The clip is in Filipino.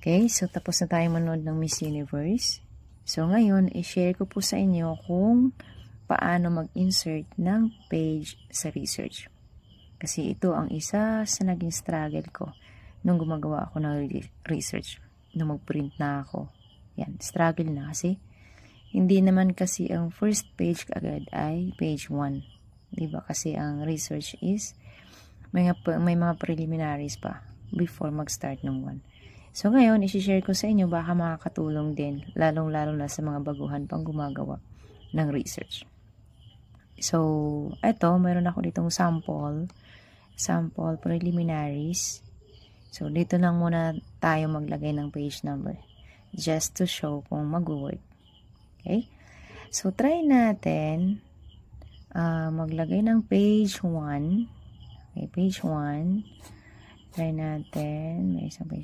Okay, so tapos na tayo manood ng Miss Universe. So ngayon, i-share ko po sa inyo kung paano mag-insert ng page sa research. Kasi ito ang isa sa naging struggle ko nung gumagawa ako ng research. Nung mag-print na ako. Yan, struggle na kasi. Hindi naman kasi ang first page agad ay page 1. Diba? Kasi ang research is may mga preliminaries pa before mag-start ng 1. So ngayon, isi-share ko sa inyo baka makakatulong din, lalong-lalo na sa mga baguhan pang gumagawa ng research. So, eto, meron ako ditong sample preliminaries. So, dito lang muna tayo maglagay ng page number just to show kung mag-work. Okay? So, try natin maglagay ng page 1. Okay, page 1. Try natin. May isang page.